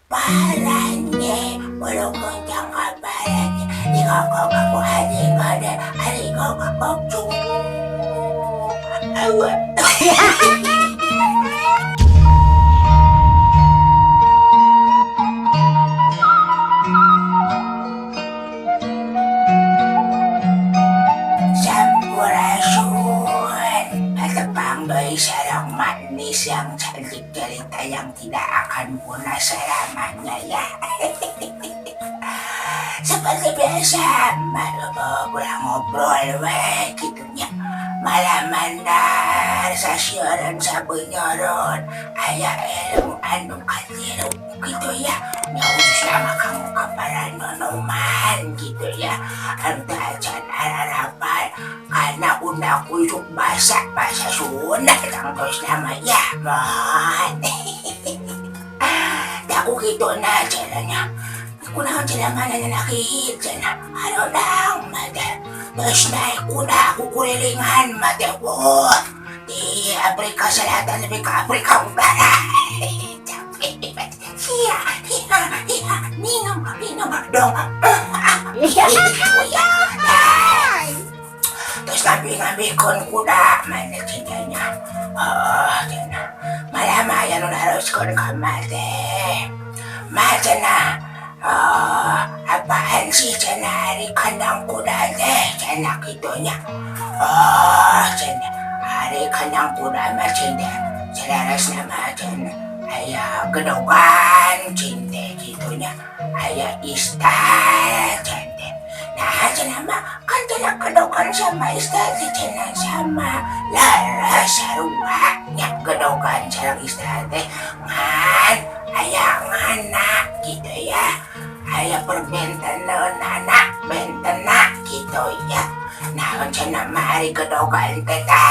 parahnya belum kencang kabarannya di kakak aku adik ada adik kakak aku awak sampurasun katepang bayi sarang manis yang cantik cerita yang tidak akan punah selamanya ya. Seperti biasa, malu pulang ngobrol we gitunya. Malah mandar sa siaran sa penyoron aya ilmu anu katiru gitu ya. Nya usus lama kamu kabaran nonoman gitu ya. Anu acan ararapal karena unda kusuk bahasa Sunda tangtos nama ya mon. Aku gitu na caranya. Kunaon sila nga nananakit sana. Ano lang, mate. Tapos naik kuda ako kurilingan, mate po. Di Afrika Selatan, lebih ke Afrika Utara. Hiya, minum dong. Terus ngambil kuda, mana cintanya. Malamayan nun harus kon ka, mate. Mate na. Apaan sih cina hari kandang kuda deh cina gitunya. Cina hari kandang kuda macam deh selaras nama cina ayah gedogan cinta gitunya ayah istar cina. Nah cina mah kan cina gedogan sama istar cina sama lara saruanya gedogan sarang istar deh ngan ayah ngana gitu ya. Ayah perbenten anak bentena gitu ya. Nah rencana mari kedogan teta.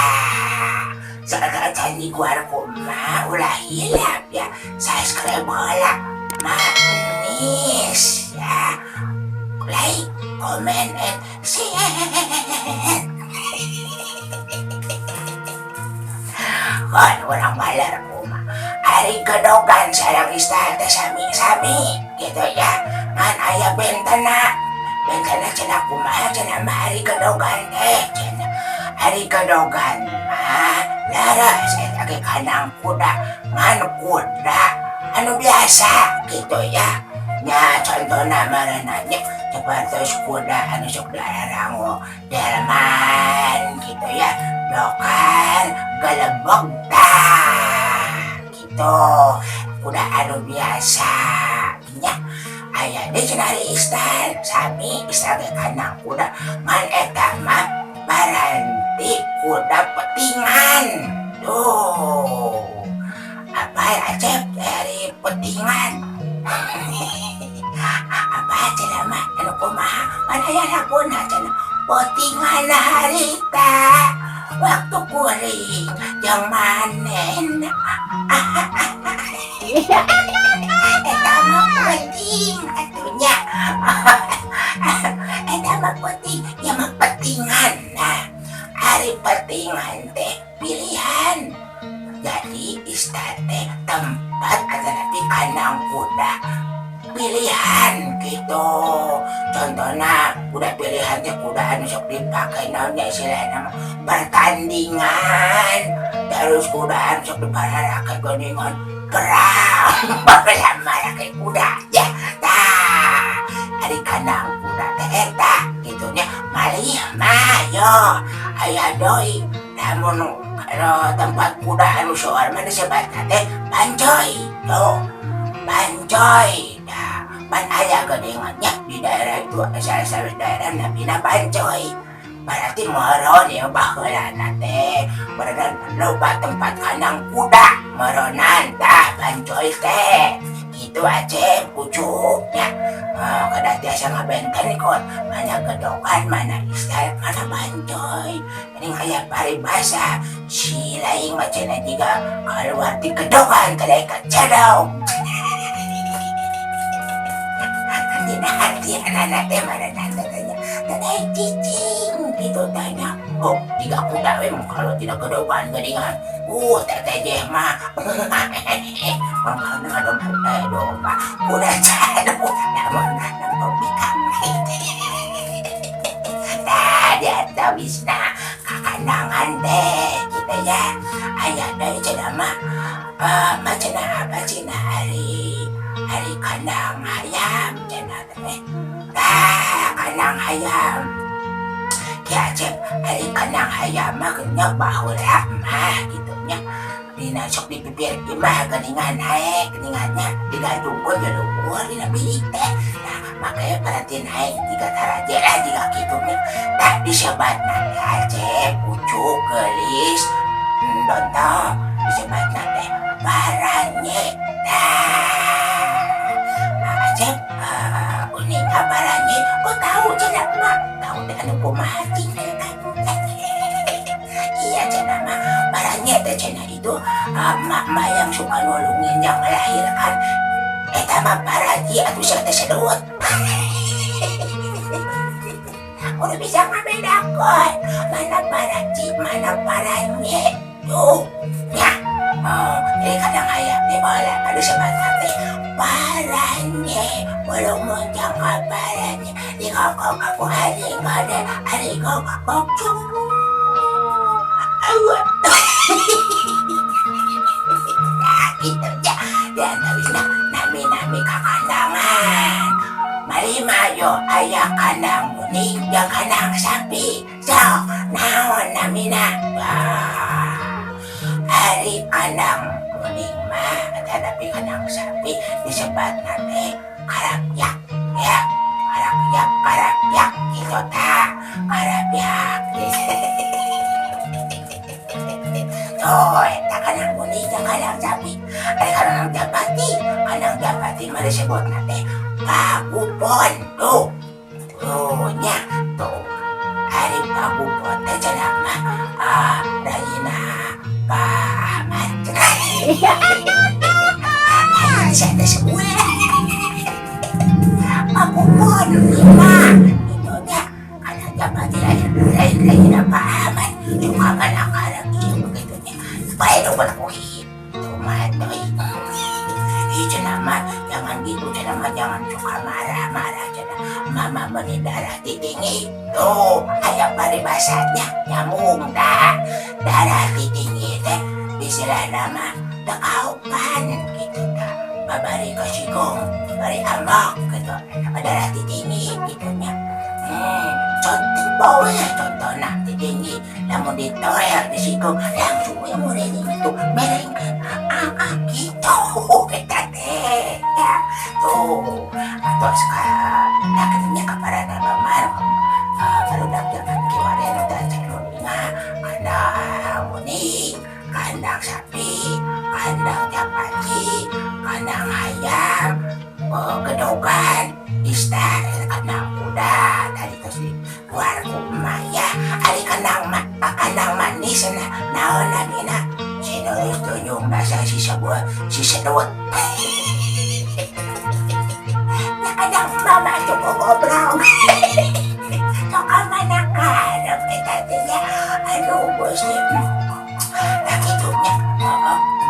Saat janji guar kuma ulah hilap ya. Subscribe lah manis ya. Like, comment, and share. Kan orang malar kuma. Hari kedogan sarang istana sami-sami gitu ya. Man ayah bentana cina kumaha cina mah hari kedogan teh cina hari kedogan mah lara saya lagi kandang kuda man kuda anu biasa gitu ya. Nya contohna marananya seperti kuda anu sok dararango delman gitu ya lokal galebog gitu kuda anu biasa nya. Ayah deh cenari istar sami istar ke kandang kuda man eta mah baranti kuda petingan tuh apa aja dari petingan apa cina mah anu kumaha man aya lapuna cina petingan harita waktu kuring yang manen eta mah penting atunya. Eta mah penting ya mah petingan. Nah hari petingan teh pilihan. Jadi istat teh tempat adalah di kandang kuda pilihan gitu. Contohnya kuda pilihan teh kuda anu sok dipakai naonnya istilahna pertandingan. Terus kuda anu sok dipararakeun geuningan perang bersama kayak kuda ya. Tah hari kandang kuda teh eta gitunya malih mayo aya doi namun kalau tempat kuda anu soal mana sebatna teh pancoy tuh pancoy. Nah pan aya geuningannya di daerah itu salah daerah napina pancoy berarti moron ya baheulana teh berenang loba tempat kandang kuda meronan tah pancoy teh gitu aja pucuknya. Kada tiasa ngabenten kon mana gedogan mana istar mana pancoy ini kayak paribasa si laing macam juga keluar di gedogan kada kacadau. Hati anak teh mana tanya tanya cicing gitu tanya Oh, jika kuda memang kalau tidak kedokan geningan. Teteh mah. Pangkal dengan domba. Kuda cado. Namun bikang. Dia tabisna kakandangan deh kita ya. Ayah dari cenama. Macana apa cina hari kandang ayam cina teh. Kandang ayam. Ya cek hari kandang ayam mah kenyang bahula mah gitu nya. Dina sok dipipir imah geningannya digantung ko jadi luar dina bilik teh. Nah makanya perhatiin hai jika taraje jika gitu nya tak disebat nanti aceh pucuk gelis dontong disebat nanti baranye. Nah aceh unik baranye kok tahu cenah mah tahu dengan kumaha iya cenah mah baranye teh cenah itu mak yang suka nolongin yang melahirkan eta mah paraji atuh sia teh sedewet. Udah bisa ngabedakeun mana paraji mana paranye tuh nya. Jadi kadang ayam nih boleh ada sebatang teh paranye belum monjang paranye di kokok aku hari kokok cumbu gitu ya dan habis nami kakandangan mari mayo ayah kandang kuning yang kandang sapi so naon namina hari kandang kuning mah tapi kandang sapi disebat nanti karapyak ya karapyak gitu tak karapyak oh eta kandang kuning yang kandang sapi kandang japati mari sebut nanti pagupon tuh nya tuh hari pagupon teh cenah mah Rayina Pak Ahmad saya teh semua pagupon mah itu nya kandang japati Rayina Pak Ahmad suka kadang-kadang gitu begitunya supaya dong berkuih tuh mah cenah mah jangan gitu cenah mah jangan suka marah cenah mama beri darah tinggi tuh ayam paribasanya nyamuk dah darah tinggi teh istilah nama tekaupan gitu dah babari kasigong bari ambak gitu darah tinggi gitunya contohnya tinggi namun ditoel di situ langsung yang mulai itu merengkan gitu kita teh ya tuh atau sekarang nah katanya kepada nama kalau jangan kiwaren udah cenderungnya kandang kuning kandang sapi kandang japati kandang ayam gedogan istar kandang kuda tadi terus di luar rumah ya ada kandang manis naon namina sinurus tunjung dasar si sedewet na kandang mama cukup ngobrol soal mana karep kita ya aduh gusti nah gitunya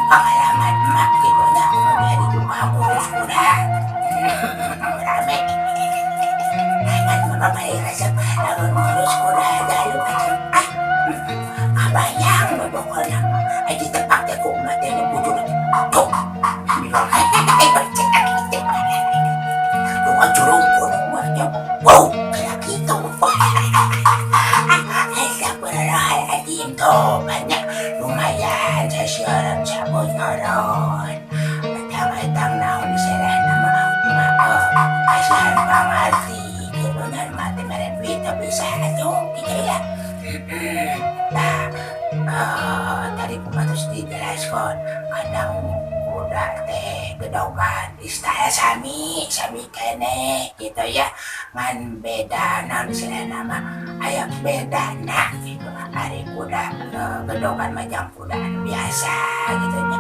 pengalaman mak gitunya dari tukang urus kuda rame kan mama balik resep lalu ngurus kuda dalu kabayang pokoknya aja tepak teh ku mah teh bujur tuh rumah curung kuning mah wow kayak gitu Astagfirullahaladzim tuh banyak lumayan saya siaran sabun nyoron datang naon diserah nama maaf kasihan pangarti kebenar mati meren duit tapi bisa tuh gitu ya tadi kumatus dijelaskan kandang kuda teh gedogan istana sami kene gitu ya ngan beda naon diserah nama ayam beda nah gitu hari kuda gedogan majang kuda biasa gitu nya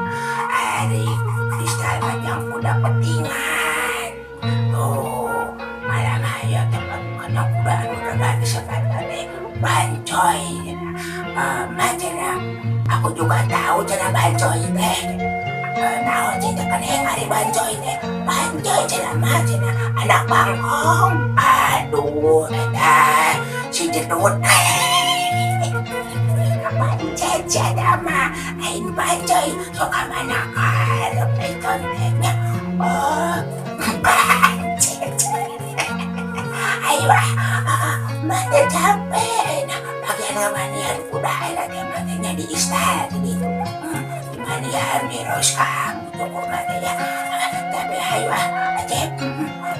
hari istana majang kuda petingan tuh malam ayam tempat kena kuda anu rebat disebut tadi bancoy bancoy teh. Naon cinta kan yang hari bancoy teh. Bancoy cenah mah cenah anak bangkong. Aduh, dah si jedut. Pancet jada mah ain bancoy sok mana karep kontengnya. Oh, pancet. Ayo, mata capek. Nah, bagian manian kuda ada temanya di istana gitu. Manian di roskam gitu kok ada ya. Tapi ayo, aja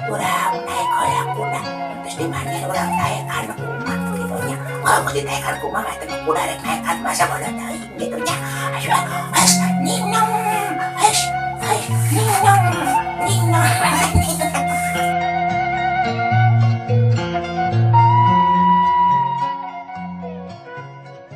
kurang naik kolak kuda. Terus di manian orang naikkan rumah gitu nya. Kalau mau dinaikkan rumah mah tengah kuda naikkan masa bola naik.